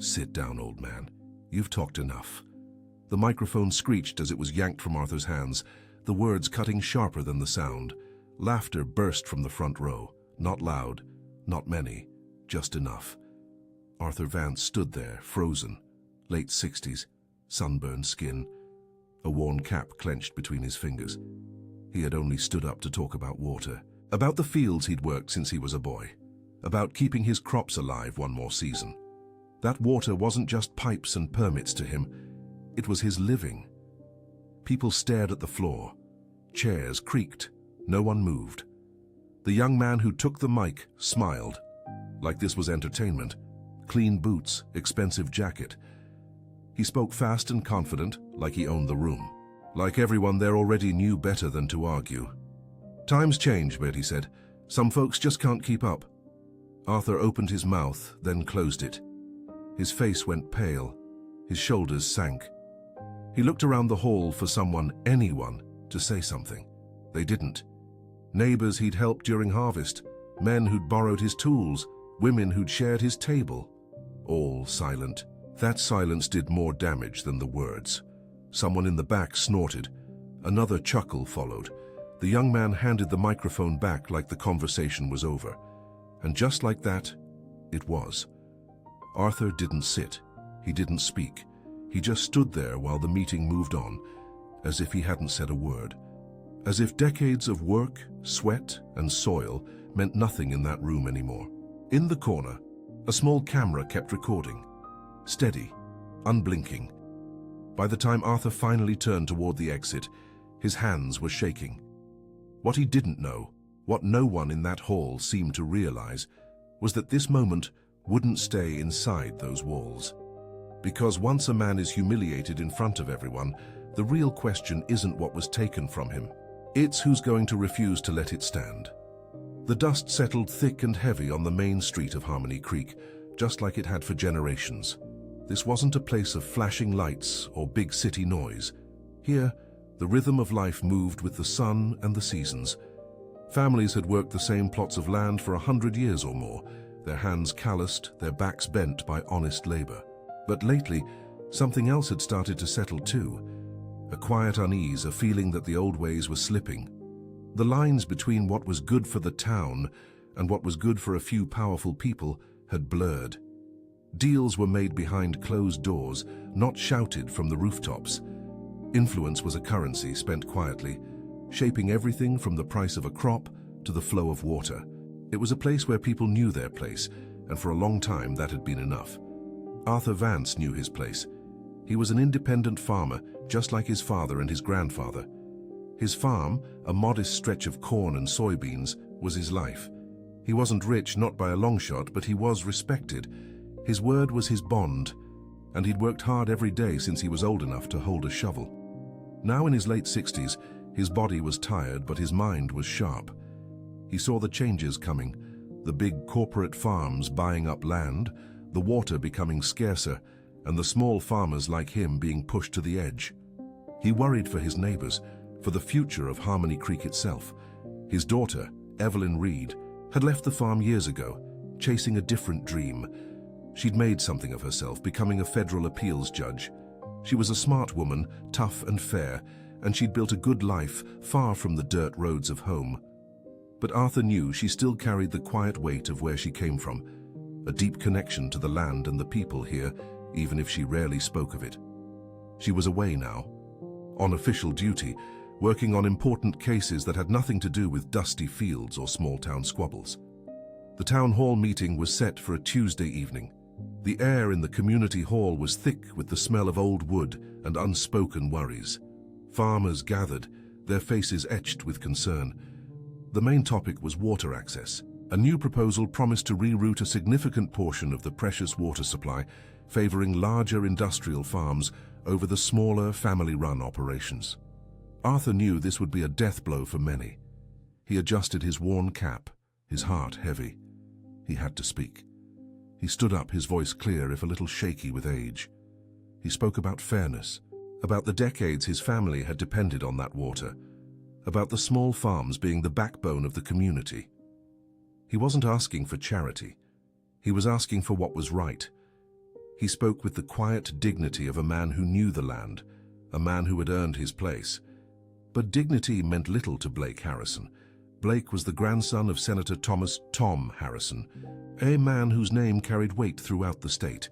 "Sit down, old man. You've talked enough." The microphone screeched as it was yanked from Arthur's hands, the words cutting sharper than the sound. Laughter burst from the front row. Not loud, not many, just enough. Arthur Vance stood there, frozen, late 60s, sunburned skin, a worn cap clenched between his fingers. He had only stood up to talk about water, about the fields he'd worked since he was a boy, about keeping his crops alive one more season. That water wasn't just pipes and permits to him, it was his living. People stared at the floor. Chairs creaked. No one moved. The young man who took the mic smiled, like this was entertainment. Clean boots, expensive jacket. He spoke fast and confident, like he owned the room. Like everyone there already knew better than to argue. "Times change," Bertie said. "Some folks just can't keep up." Arthur opened his mouth, then closed it. His face went pale. His shoulders sank. He looked around the hall for someone, anyone, to say something. They didn't. Neighbors he'd helped during harvest, men who'd borrowed his tools, women who'd shared his table. All silent. That silence did more damage than the words. Someone in the back snorted. Another chuckle followed. The young man handed the microphone back like the conversation was over. And just like that, it was. Arthur didn't sit. He didn't speak. He just stood there while the meeting moved on, as if he hadn't said a word. As if decades of work, sweat, and soil meant nothing in that room anymore. In the corner, a small camera kept recording. Steady, unblinking. By the time Arthur finally turned toward the exit, his hands were shaking. What he didn't know, what no one in that hall seemed to realize, was that this moment wouldn't stay inside those walls. Because once a man is humiliated in front of everyone, the real question isn't what was taken from him. It's who's going to refuse to let it stand. The dust settled thick and heavy on the main street of Harmony Creek, just like it had for generations. This wasn't a place of flashing lights or big city noise. Here, the rhythm of life moved with the sun and the seasons. Families had worked the same plots of land for 100 years or more, their hands calloused, their backs bent by honest labor. But lately, something else had started to settle too. A quiet unease, a feeling that the old ways were slipping. The lines between what was good for the town and what was good for a few powerful people had blurred. Deals were made behind closed doors, not shouted from the rooftops. Influence was a currency spent quietly, shaping everything from the price of a crop to the flow of water. It was a place where people knew their place, and for a long time that had been enough. Arthur Vance knew his place. He was an independent farmer, just like his father and his grandfather. His farm, a modest stretch of corn and soybeans, was his life. He wasn't rich, not by a long shot, but he was respected. His word was his bond, and he'd worked hard every day since he was old enough to hold a shovel. Now in his late 60s, his body was tired, but his mind was sharp. He saw the changes coming, the big corporate farms buying up land, the water becoming scarcer, and the small farmers like him being pushed to the edge. He worried for his neighbors, for the future of Harmony Creek itself. His daughter, Evelyn Reed, had left the farm years ago, chasing a different dream. She'd made something of herself, becoming a federal appeals judge. She was a smart woman, tough and fair, and she'd built a good life far from the dirt roads of home. But Arthur knew she still carried the quiet weight of where she came from, a deep connection to the land and the people here, even if she rarely spoke of it. She was away now, on official duty, working on important cases that had nothing to do with dusty fields or small-town squabbles. The town hall meeting was set for a Tuesday evening. The air in the community hall was thick with the smell of old wood and unspoken worries. Farmers gathered, their faces etched with concern. The main topic was water access. A new proposal promised to reroute a significant portion of the precious water supply, favoring larger industrial farms over the smaller family-run operations. Arthur knew this would be a death blow for many. He adjusted his worn cap, his heart heavy. He had to speak. He stood up, his voice clear if a little shaky with age. He spoke about fairness, about the decades his family had depended on that water, about the small farms being the backbone of the community. He wasn't asking for charity. He was asking for what was right. He spoke with the quiet dignity of a man who knew the land, a man who had earned his place. But dignity meant little to Blake Harrison. Blake was the grandson of Senator Thomas "Tom" Harrison, a man whose name carried weight throughout the state.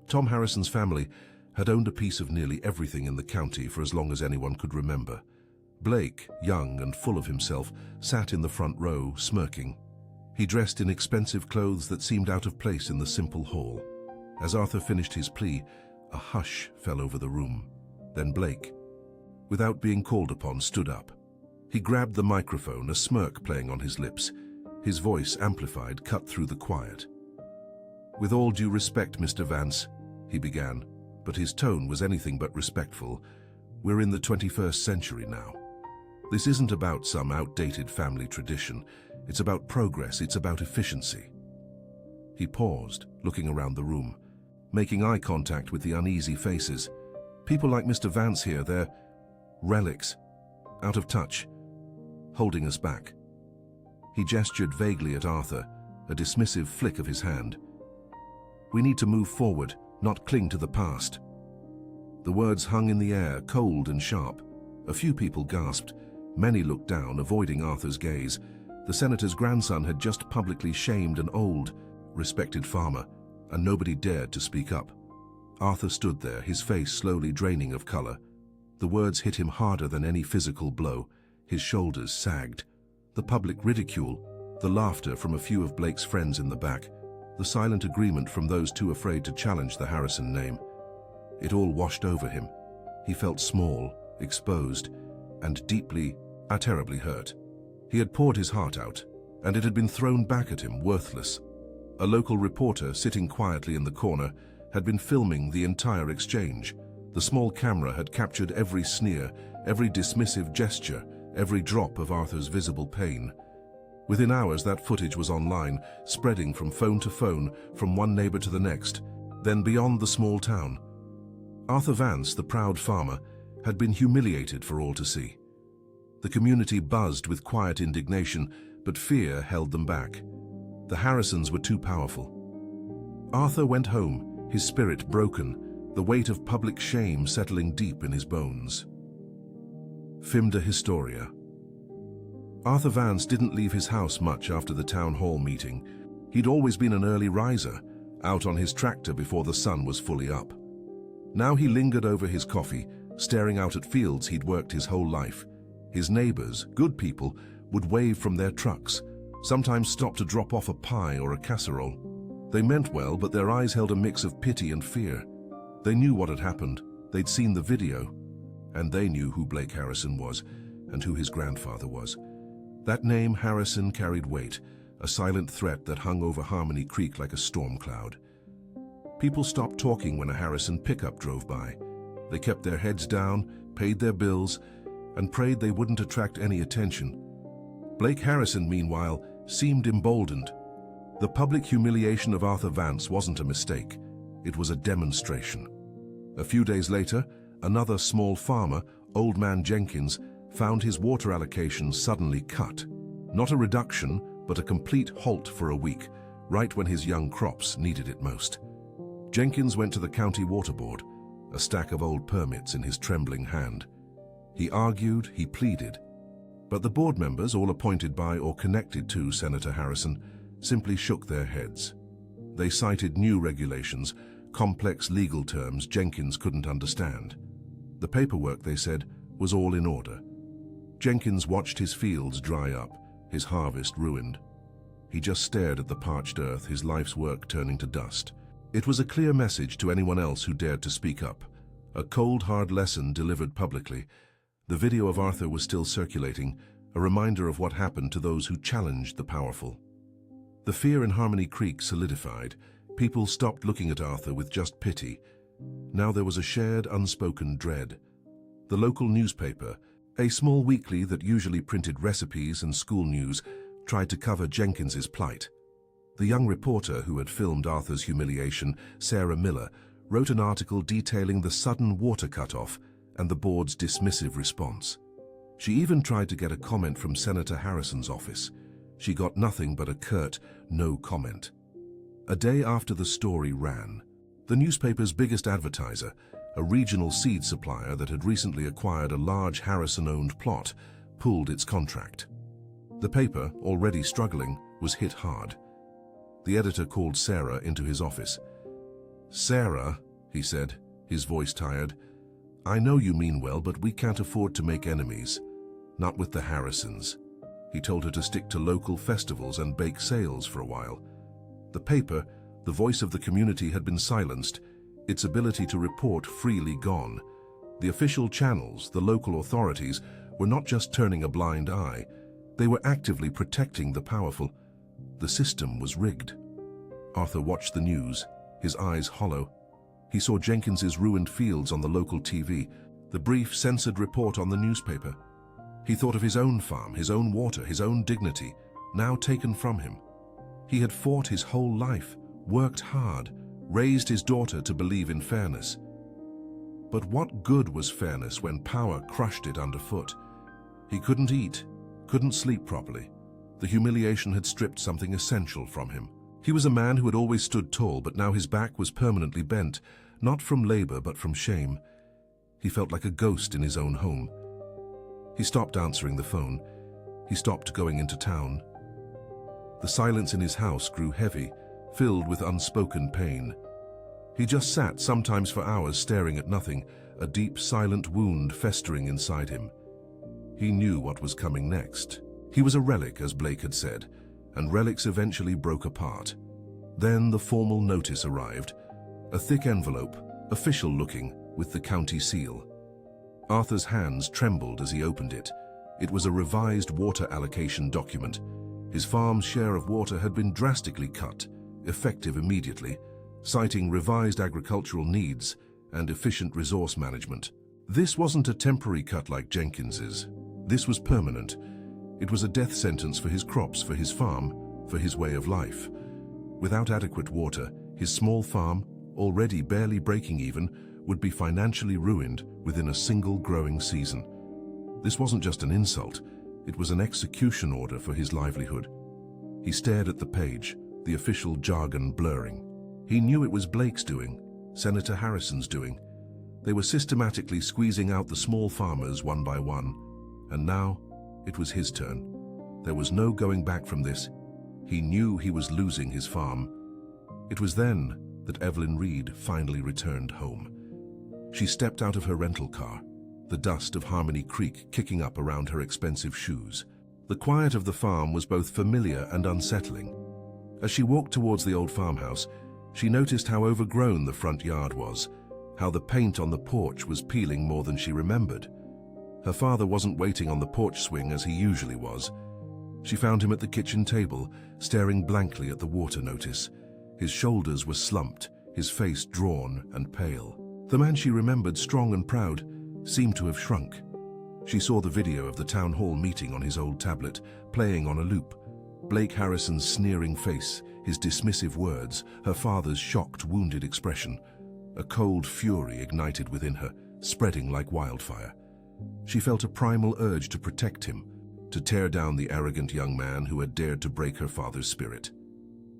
Tom Harrison's family had owned a piece of nearly everything in the county for as long as anyone could remember. Blake, young and full of himself, sat in the front row, smirking. He dressed in expensive clothes that seemed out of place in the simple hall. As Arthur finished his plea, a hush fell over the room. Then Blake, without being called upon, stood up. He grabbed the microphone, a smirk playing on his lips. His voice, amplified, cut through the quiet. "With all due respect, Mr. Vance," he began, but his tone was anything but respectful. "We're in the 21st century now. This isn't about some outdated family tradition. It's about progress, it's about efficiency." He paused, looking around the room, making eye contact with the uneasy faces. "People like Mr. Vance here, they're relics, out of touch, holding us back." He gestured vaguely at Arthur, a dismissive flick of his hand. "We need to move forward, not cling to the past." The words hung in the air, cold and sharp. A few people gasped. Many looked down, avoiding Arthur's gaze. The senator's grandson had just publicly shamed an old, respected farmer, and nobody dared to speak up. Arthur stood there, his face slowly draining of color. The words hit him harder than any physical blow. His shoulders sagged. The public ridicule, the laughter from a few of Blake's friends in the back, the silent agreement from those too afraid to challenge the Harrison name. It all washed over him. He felt small, exposed, and deeply, terribly hurt. He had poured his heart out, and it had been thrown back at him, worthless. A local reporter, sitting quietly in the corner, had been filming the entire exchange. The small camera had captured every sneer, every dismissive gesture, every drop of Arthur's visible pain. Within hours, that footage was online, spreading from phone to phone, from one neighbor to the next, then beyond the small town. Arthur Vance, the proud farmer, had been humiliated for all to see. The community buzzed with quiet indignation, but fear held them back. The Harrisons were too powerful. Arthur went home, his spirit broken, the weight of public shame settling deep in his bones. Fimda Historia. Arthur Vance didn't leave his house much after the town hall meeting. He'd always been an early riser, out on his tractor before the sun was fully up. Now he lingered over his coffee, staring out at fields he'd worked his whole life. His neighbors, good people, would wave from their trucks, sometimes stop to drop off a pie or a casserole. They meant well, but their eyes held a mix of pity and fear. They knew what had happened. They'd seen the video. And they knew who Blake Harrison was and who his grandfather was. That name, Harrison, carried weight, a silent threat that hung over Harmony Creek like a storm cloud. People stopped talking when a Harrison pickup drove by. They kept their heads down, paid their bills, and prayed they wouldn't attract any attention. Blake Harrison, meanwhile, seemed emboldened. The public humiliation of Arthur Vance wasn't a mistake. It was a demonstration. A few days later, another small farmer, Old Man Jenkins, found his water allocation suddenly cut. Not a reduction, but a complete halt for a week, right when his young crops needed it most. Jenkins went to the county water board, a stack of old permits in his trembling hand. He argued, he pleaded, but the board members, all appointed by or connected to Senator Harrison, simply shook their heads. They cited new regulations, complex legal terms Jenkins couldn't understand. The paperwork, they said, was all in order. Jenkins watched his fields dry up, his harvest ruined. He just stared at the parched earth, his life's work turning to dust. It was a clear message to anyone else who dared to speak up. A cold, hard lesson delivered publicly. The video of Arthur was still circulating, a reminder of what happened to those who challenged the powerful. The fear in Harmony Creek solidified. People stopped looking at Arthur with just pity. Now there was a shared, unspoken dread. The local newspaper, a small weekly that usually printed recipes and school news, tried to cover Jenkins's plight. The young reporter who had filmed Arthur's humiliation, Sarah Miller, wrote an article detailing the sudden water cut-off and the board's dismissive response. She even tried to get a comment from Senator Harrison's office. She got nothing but a curt, no comment. A day after the story ran, The newspaper's biggest advertiser, a regional seed supplier that had recently acquired a large Harrison-owned plot, pulled its contract. The paper, already struggling, was hit hard. The editor called Sarah into his office. "Sarah," he said, his voice tired, "I know you mean well, but we can't afford to make enemies. Not with the Harrisons." He told her to stick to local festivals and bake sales for a while. The paper, the voice of the community, had been silenced, its ability to report freely gone. The official channels, the local authorities, were not just turning a blind eye, they were actively protecting the powerful. The system was rigged. Arthur watched the news, his eyes hollow. He saw Jenkins's ruined fields on the local TV, the brief censored report on the newspaper. He thought of his own farm, his own water, his own dignity, now taken from him. He had fought his whole life, worked hard, raised his daughter to believe in fairness. But what good was fairness when power crushed it underfoot? He couldn't eat, couldn't sleep properly. The humiliation had stripped something essential from him. He was a man who had always stood tall, but now his back was permanently bent, not from labor but from shame. He felt like a ghost in his own home. He stopped answering the phone. He stopped going into town. The silence in his house grew heavy, filled with unspoken pain. He just sat, sometimes for hours, staring at nothing, a deep, silent wound festering inside him. He knew what was coming next. He was a relic, as Blake had said, and relics eventually broke apart. Then the formal notice arrived, a thick envelope, official-looking, with the county seal. Arthur's hands trembled as he opened it. It was a revised water allocation document. His farm's share of water had been drastically cut, effective immediately, citing revised agricultural needs and efficient resource management. This wasn't a temporary cut like Jenkins's. This was permanent. It was a death sentence for his crops, for his farm, for his way of life. Without adequate water, his small farm, already barely breaking even, would be financially ruined within a single growing season. This wasn't just an insult, it was an execution order for his livelihood. He stared at the page, the official jargon blurring. He knew it was Blake's doing, Senator Harrison's doing. They were systematically squeezing out the small farmers one by one, and now it was his turn. There was no going back from this. He knew he was losing his farm. It was then that Evelyn Reed finally returned home. She stepped out of her rental car, the dust of Harmony Creek kicking up around her expensive shoes. The quiet of the farm was both familiar and unsettling. As she walked towards the old farmhouse, she noticed how overgrown the front yard was, how the paint on the porch was peeling more than she remembered. Her father wasn't waiting on the porch swing as he usually was. She found him at the kitchen table, staring blankly at the water notice. His shoulders were slumped, his face drawn and pale. The man she remembered, strong and proud, seemed to have shrunk. She saw the video of the town hall meeting on his old tablet, playing on a loop. Blake Harrison's sneering face, his dismissive words, her father's shocked, wounded expression. A cold fury ignited within her, spreading like wildfire. She felt a primal urge to protect him, to tear down the arrogant young man who had dared to break her father's spirit.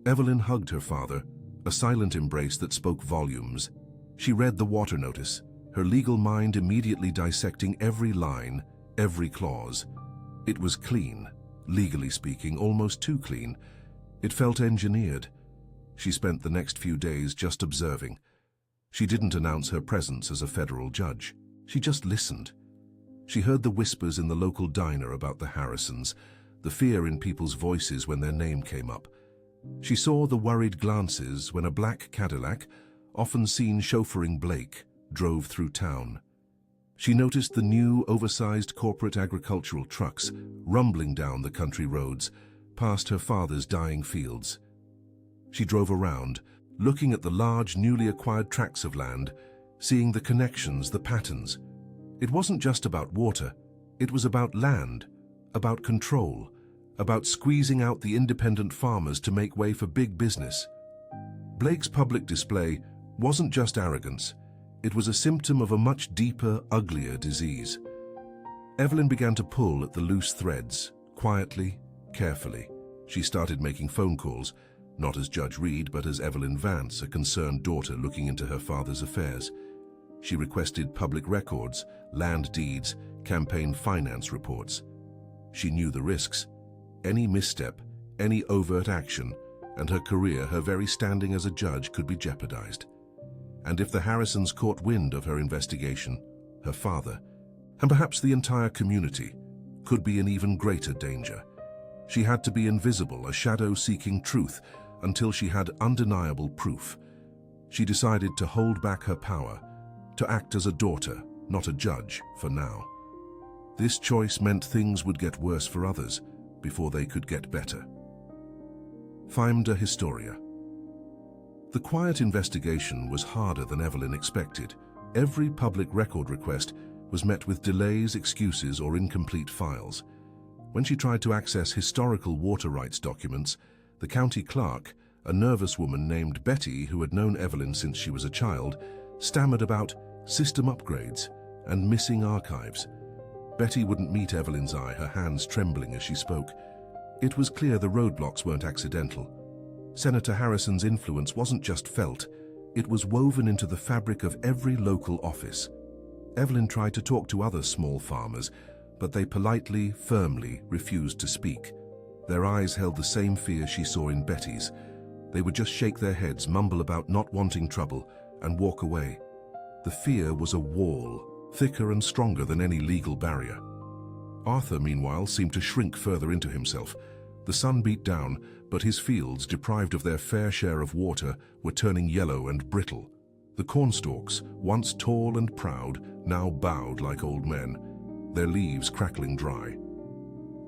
Evelyn hugged her father, a silent embrace that spoke volumes. She read the water notice, her legal mind immediately dissecting every line, every clause. It was clean, legally speaking, almost too clean. It felt engineered. She spent the next few days just observing. She didn't announce her presence as a federal judge. She just listened. She heard the whispers in the local diner about the Harrisons, the fear in people's voices when their name came up. She saw the worried glances when a black Cadillac, often seen chauffeuring Blake, drove through town. She noticed the new, oversized corporate agricultural trucks rumbling down the country roads, past her father's dying fields. She drove around, looking at the large, newly acquired tracts of land, seeing the connections, the patterns. It wasn't just about water, it was about land, about control, about squeezing out the independent farmers to make way for big business. Blake's public display wasn't just arrogance, it was a symptom of a much deeper, uglier disease. Evelyn began to pull at the loose threads, quietly, carefully. She started making phone calls, not as Judge Reed but as Evelyn Vance, a concerned daughter looking into her father's affairs. She requested public records, land deeds, campaign finance reports. She knew the risks. Any misstep, any overt action, and her career, her very standing as a judge, could be jeopardized. And if the Harrisons caught wind of her investigation, her father, and perhaps the entire community, could be in even greater danger. She had to be invisible, a shadow seeking truth, until she had undeniable proof. She decided to hold back her power, to act as a daughter, not a judge, for now. This choice meant things would get worse for others before they could get better. Faimda Historia. The quiet investigation was harder than Evelyn expected. Every public record request was met with delays, excuses, or incomplete files. When she tried to access historical water rights documents, the county clerk, a nervous woman named Betty who had known Evelyn since she was a child, stammered about system upgrades and missing archives. Betty wouldn't meet Evelyn's eye, her hands trembling as she spoke. It was clear the roadblocks weren't accidental. Senator Harrison's influence wasn't just felt, it was woven into the fabric of every local office. Evelyn tried to talk to other small farmers, but they politely, firmly refused to speak. Their eyes held the same fear she saw in Betty's. They would just shake their heads, mumble about not wanting trouble, and walk away. The fear was a wall, thicker and stronger than any legal barrier. Arthur, meanwhile, seemed to shrink further into himself. The sun beat down, but his fields, deprived of their fair share of water, were turning yellow and brittle. The cornstalks, once tall and proud, now bowed like old men, their leaves crackling dry.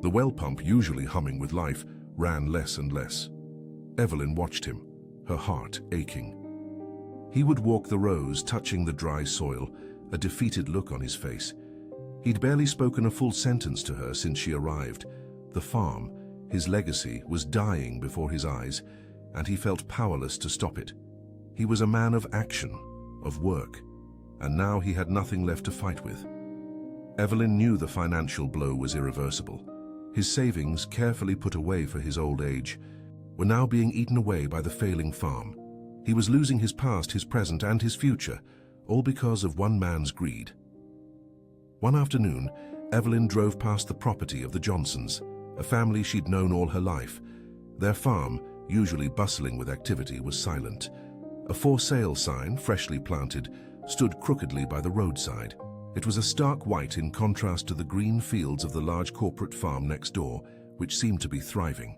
The well pump, usually humming with life, ran less and less. Evelyn watched him, her heart aching. He would walk the rows, touching the dry soil, a defeated look on his face. He'd barely spoken a full sentence to her since she arrived. The farm, his legacy, was dying before his eyes, and he felt powerless to stop it. He was a man of action, of work, and now he had nothing left to fight with. Evelyn knew the financial blow was irreversible. His savings, carefully put away for his old age, were now being eaten away by the failing farm. He was losing his past, his present, and his future, all because of one man's greed. One afternoon, Evelyn drove past the property of the Johnsons, a family she'd known all her life. Their farm, usually bustling with activity, was silent. A for sale sign, freshly planted, stood crookedly by the roadside. It was a stark white in contrast to the green fields of the large corporate farm next door, which seemed to be thriving.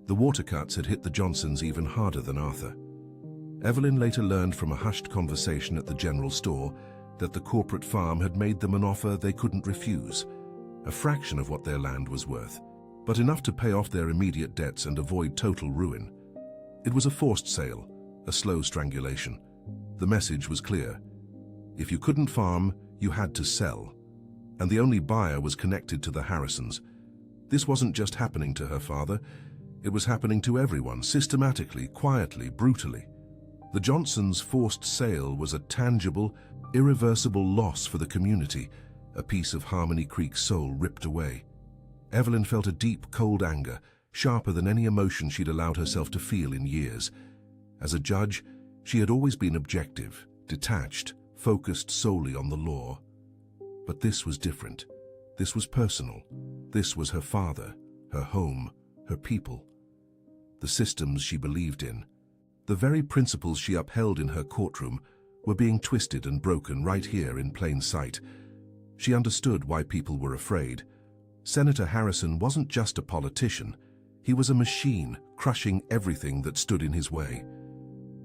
The water cuts had hit the Johnsons even harder than Arthur. Evelyn later learned from a hushed conversation at the general store that the corporate farm had made them an offer they couldn't refuse, a fraction of what their land was worth, but enough to pay off their immediate debts and avoid total ruin. It was a forced sale, a slow strangulation. The message was clear. If you couldn't farm, you had to sell, and the only buyer was connected to the Harrisons. This wasn't just happening to her father, it was happening to everyone, systematically, quietly, brutally. The Johnsons' forced sale was a tangible, irreversible loss for the community, a piece of Harmony Creek's soul ripped away. Evelyn felt a deep, cold anger, sharper than any emotion she'd allowed herself to feel in years. As a judge, she had always been objective, detached, focused solely on the law. But this was different. This was personal. This was her father, her home, her people. The systems she believed in, the very principles she upheld in her courtroom, were being twisted and broken right here in plain sight. She understood why people were afraid. Senator Harrison wasn't just a politician. He was a machine, crushing everything that stood in his way.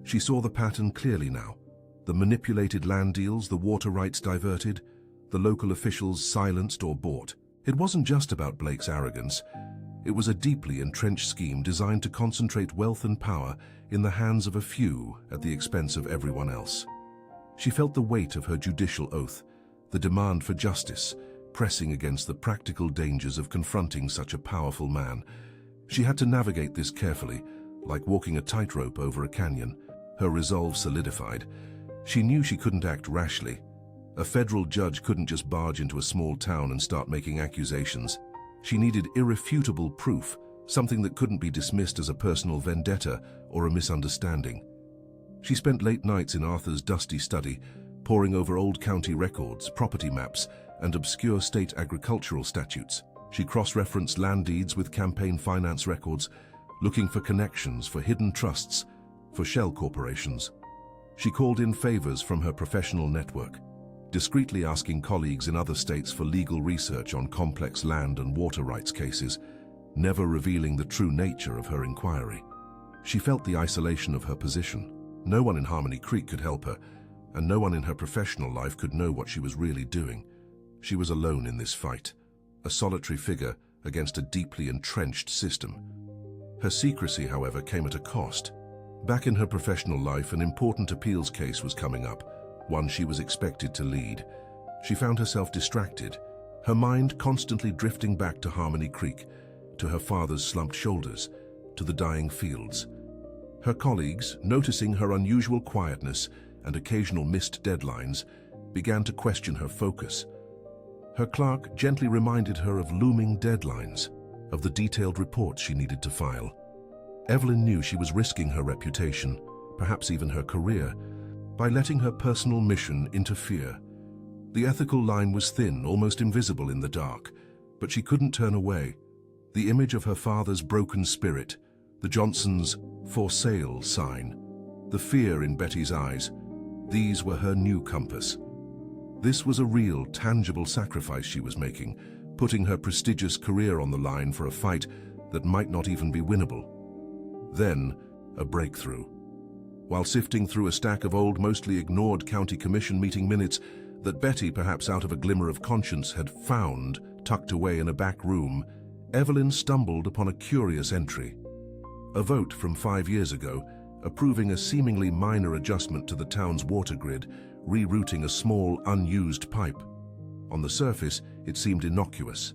She saw the pattern clearly now. The manipulated land deals, the water rights diverted, the local officials silenced or bought. It wasn't just about Blake's arrogance. It was a deeply entrenched scheme designed to concentrate wealth and power in the hands of a few at the expense of everyone else. She felt the weight of her judicial oath, the demand for justice, pressing against the practical dangers of confronting such a powerful man. She had to navigate this carefully, like walking a tightrope over a canyon. Her resolve solidified. She knew she couldn't act rashly. A federal judge couldn't just barge into a small town and start making accusations. She needed irrefutable proof, something that couldn't be dismissed as a personal vendetta or a misunderstanding. She spent late nights in Arthur's dusty study, poring over old county records, property maps, and obscure state agricultural statutes. She cross-referenced land deeds with campaign finance records, looking for connections, for hidden trusts, for shell corporations. She called in favors from her professional network, discreetly asking colleagues in other states for legal research on complex land and water rights cases, never revealing the true nature of her inquiry. She felt the isolation of her position. No one in Harmony Creek could help her, and no one in her professional life could know what she was really doing. She was alone in this fight, a solitary figure against a deeply entrenched system. Her secrecy, however, came at a cost. Back in her professional life, an important appeals case was coming up, one she was expected to lead. She found herself distracted, her mind constantly drifting back to Harmony Creek, to her father's slumped shoulders, to the dying fields. Her colleagues, noticing her unusual quietness and occasional missed deadlines, began to question her focus. Her clerk gently reminded her of looming deadlines, of the detailed reports she needed to file. Evelyn knew she was risking her reputation, perhaps even her career, by letting her personal mission interfere. The ethical line was thin, almost invisible in the dark, but she couldn't turn away. The image of her father's broken spirit, the Johnsons' "for sale" sign, the fear in Betty's eyes, these were her new compass. This was a real, tangible sacrifice she was making, putting her prestigious career on the line for a fight that might not even be winnable. Then, a breakthrough. While sifting through a stack of old, mostly ignored county commission meeting minutes that Betty, perhaps out of a glimmer of conscience, had found tucked away in a back room, Evelyn stumbled upon a curious entry. A vote from 5 years ago, approving a seemingly minor adjustment to the town's water grid, rerouting a small, unused pipe. On the surface, it seemed innocuous.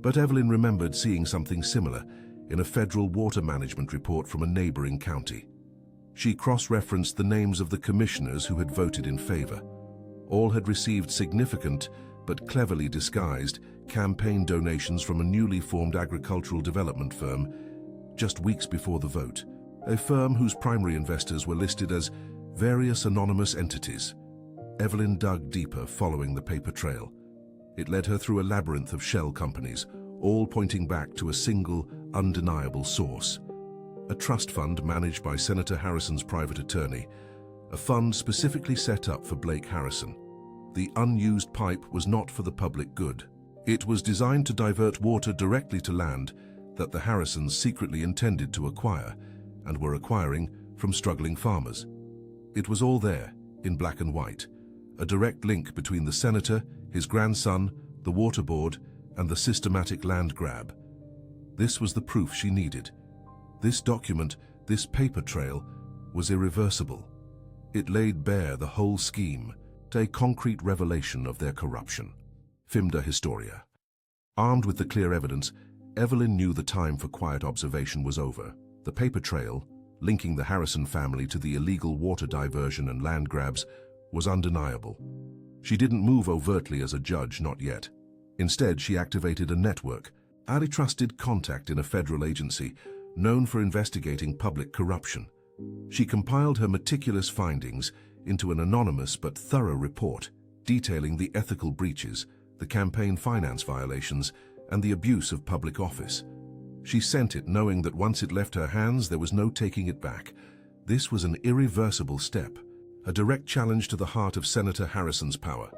But Evelyn remembered seeing something similar in a federal water management report from a neighboring county. She cross-referenced the names of the commissioners who had voted in favor. All had received significant, but cleverly disguised, campaign donations from a newly formed agricultural development firm just weeks before the vote, a firm whose primary investors were listed as various anonymous entities. Evelyn dug deeper, following the paper trail. It led her through a labyrinth of shell companies, all pointing back to a single, undeniable source. A trust fund managed by Senator Harrison's private attorney, a fund specifically set up for Blake Harrison. The unused pipe was not for the public good. It was designed to divert water directly to land that the Harrisons secretly intended to acquire, and were acquiring from struggling farmers. It was all there, in black and white, a direct link between the senator, his grandson, the water board, and the systematic land grab. This was the proof she needed. This document, this paper trail, was irreversible. It laid bare the whole scheme, a concrete revelation of their corruption. Fimda Historia. Armed with the clear evidence, Evelyn knew the time for quiet observation was over. The paper trail, linking the Harrison family to the illegal water diversion and land grabs, was undeniable. She didn't move overtly as a judge, not yet. Instead, she activated a network, a trusted contact in a federal agency known for investigating public corruption. She compiled her meticulous findings into an anonymous but thorough report, detailing the ethical breaches, the campaign finance violations, and the abuse of public office. She sent it knowing that once it left her hands, there was no taking it back. This was an irreversible step, a direct challenge to the heart of Senator Harrison's power.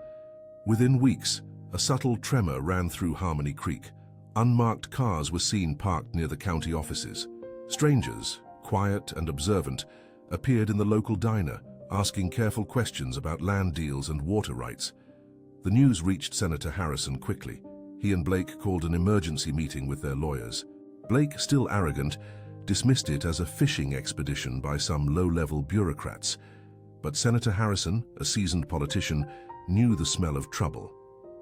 Within weeks, a subtle tremor ran through Harmony Creek. Unmarked cars were seen parked near the county offices. Strangers, quiet and observant, appeared in the local diner, asking careful questions about land deals and water rights. The news reached Senator Harrison quickly. He and Blake called an emergency meeting with their lawyers. Blake, still arrogant, dismissed it as a fishing expedition by some low-level bureaucrats. But Senator Harrison, a seasoned politician, knew the smell of trouble.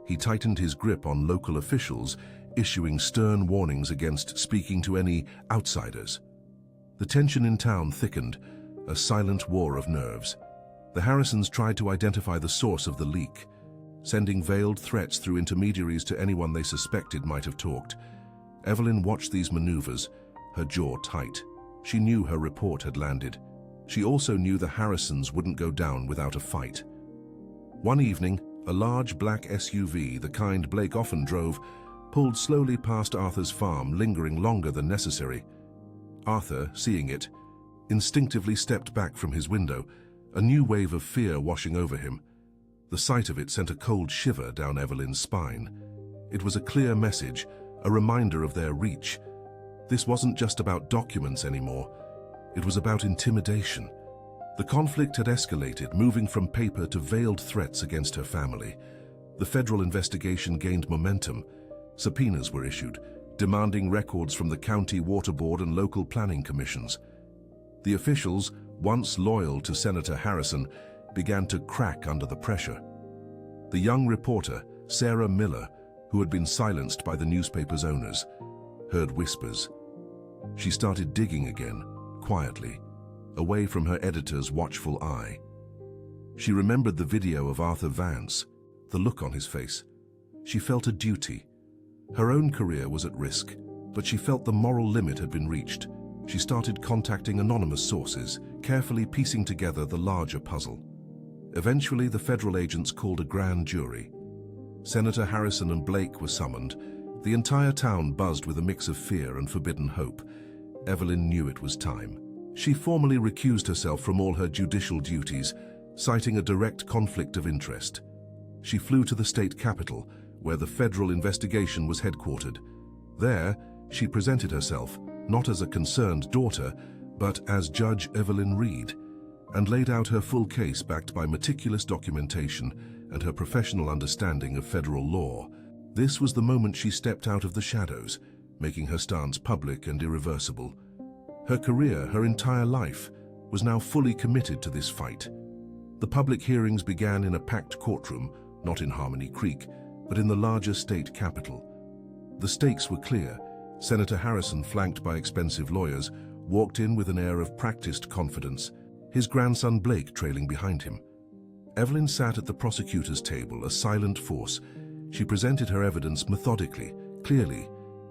He tightened his grip on local officials, issuing stern warnings against speaking to any outsiders. The tension in town thickened, a silent war of nerves. The Harrisons tried to identify the source of the leak, sending veiled threats through intermediaries to anyone they suspected might have talked. Evelyn watched these maneuvers, her jaw tight. She knew her report had landed. She also knew the Harrisons wouldn't go down without a fight. One evening, a large black SUV, the kind Blake often drove, pulled slowly past Arthur's farm, lingering longer than necessary. Arthur, seeing it, instinctively stepped back from his window, a new wave of fear washing over him. The sight of it sent a cold shiver down Evelyn's spine. It was a clear message, a reminder of their reach. This wasn't just about documents anymore. It was about intimidation. The conflict had escalated, moving from paper to veiled threats against her family. The federal investigation gained momentum. Subpoenas were issued, demanding records from the county water board and local planning commissions. The officials, once loyal to Senator Harrison, began to crack under the pressure. The young reporter, Sarah Miller, who had been silenced by the newspaper's owners, heard whispers. She started digging again, quietly, away from her editor's watchful eye. She remembered the video of Arthur Vance, the look on his face. She felt a duty. Her own career was at risk, but she felt the moral limit had been reached. She started contacting anonymous sources, carefully piecing together the larger puzzle. Eventually, the federal agents called a grand jury. Senator Harrison and Blake were summoned. The entire town buzzed with a mix of fear and forbidden hope. Evelyn knew it was time. She formally recused herself from all her judicial duties, citing a direct conflict of interest. She flew to the state capitol, where the federal investigation was headquartered. There, she presented herself, not as a concerned daughter, but as Judge Evelyn Reed, and laid out her full case backed by meticulous documentation and her professional understanding of federal law. This was the moment she stepped out of the shadows, making her stance public and irreversible. Her career, her entire life, was now fully committed to this fight. The public hearings began in a packed courtroom, not in Harmony Creek, but in the larger state capitol. The stakes were clear. Senator Harrison, flanked by expensive lawyers, walked in with an air of practiced confidence, his grandson Blake trailing behind him. Evelyn sat at the prosecutor's table, a silent force. She presented her evidence methodically, clearly,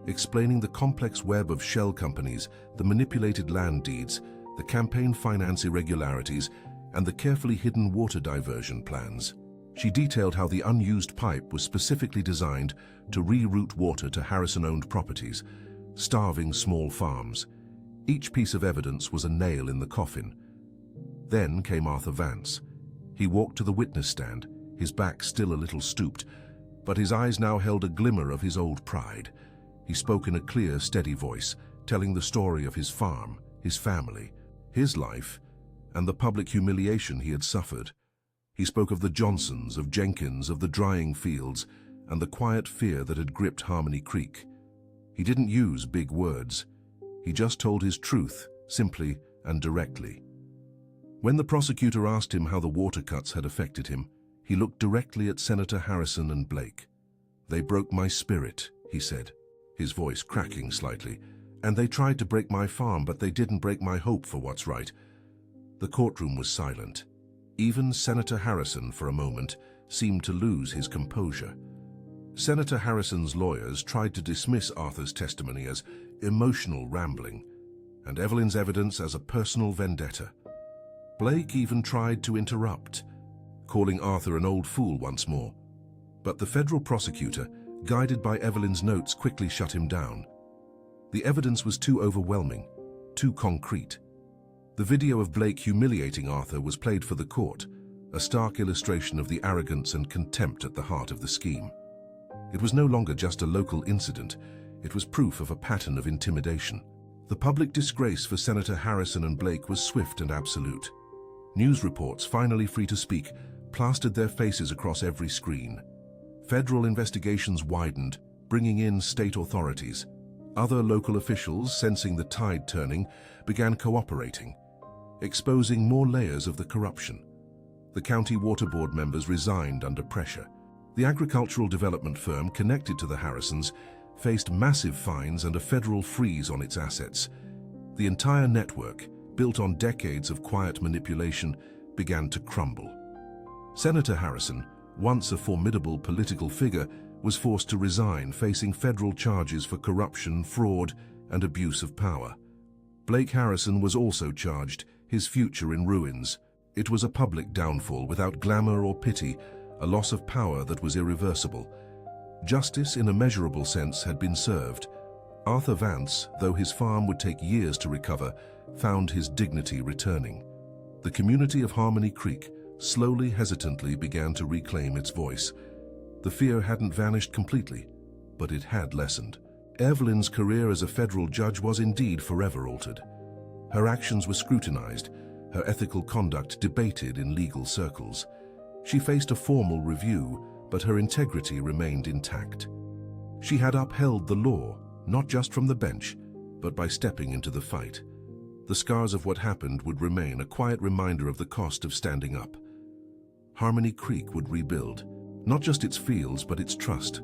explaining the complex web of shell companies, the manipulated land deeds, the campaign finance irregularities, and the carefully hidden water diversion plans. She detailed how the unused pipe was specifically designed to reroute water to Harrison-owned properties, starving small farms. Each piece of evidence was a nail in the coffin. Then came Arthur Vance. He walked to the witness stand, his back still a little stooped, but his eyes now held a glimmer of his old pride. He spoke in a clear, steady voice, telling the story of his farm, his family, his life, and the public humiliation he had suffered. He spoke of the Johnsons, of Jenkins, of the drying fields, and the quiet fear that had gripped Harmony Creek. He didn't use big words. He just told his truth, simply and directly. When the prosecutor asked him how the water cuts had affected him, he looked directly at Senator Harrison and Blake. "They broke my spirit," he said, his voice cracking slightly. "And they tried to break my farm, but they didn't break my hope for what's right." The courtroom was silent. Even Senator Harrison, for a moment, seemed to lose his composure. Senator Harrison's lawyers tried to dismiss Arthur's testimony as emotional rambling, and Evelyn's evidence as a personal vendetta. Blake even tried to interrupt, calling Arthur an old fool once more. But the federal prosecutor, guided by Evelyn's notes, quickly shut him down. The evidence was too overwhelming, too concrete. The video of Blake humiliating Arthur was played for the court, a stark illustration of the arrogance and contempt at the heart of the scheme. It was no longer just a local incident, it was proof of a pattern of intimidation. The public disgrace for Senator Harrison and Blake was swift and absolute. News reports, finally free to speak, plastered their faces across every screen. Federal investigations widened, bringing in state authorities. Other local officials, sensing the tide turning, began cooperating, exposing more layers of the corruption. The county water board members resigned under pressure. The agricultural development firm connected to the Harrisons faced massive fines and a federal freeze on its assets. The entire network, built on decades of quiet manipulation, began to crumble. Senator Harrison, once a formidable political figure, was forced to resign, facing federal charges for corruption, fraud, and abuse of power. Blake Harrison was also charged, his future in ruins. It was a public downfall without glamour or pity, a loss of power that was irreversible. Justice, in a measurable sense, had been served. Arthur Vance, though his farm would take years to recover, found his dignity returning. The community of Harmony Creek slowly, hesitantly began to reclaim its voice. The fear hadn't vanished completely, but it had lessened. Evelyn's career as a federal judge was indeed forever altered. Her actions were scrutinized, her ethical conduct debated in legal circles. She faced a formal review, but her integrity remained intact. She had upheld the law, not just from the bench, but by stepping into the fight. The scars of what happened would remain, a quiet reminder of the cost of standing up. Harmony Creek would rebuild, not just its fields, but its trust,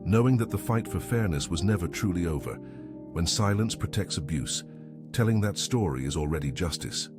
knowing that the fight for fairness was never truly over. When silence protects abuse, telling that story is already justice.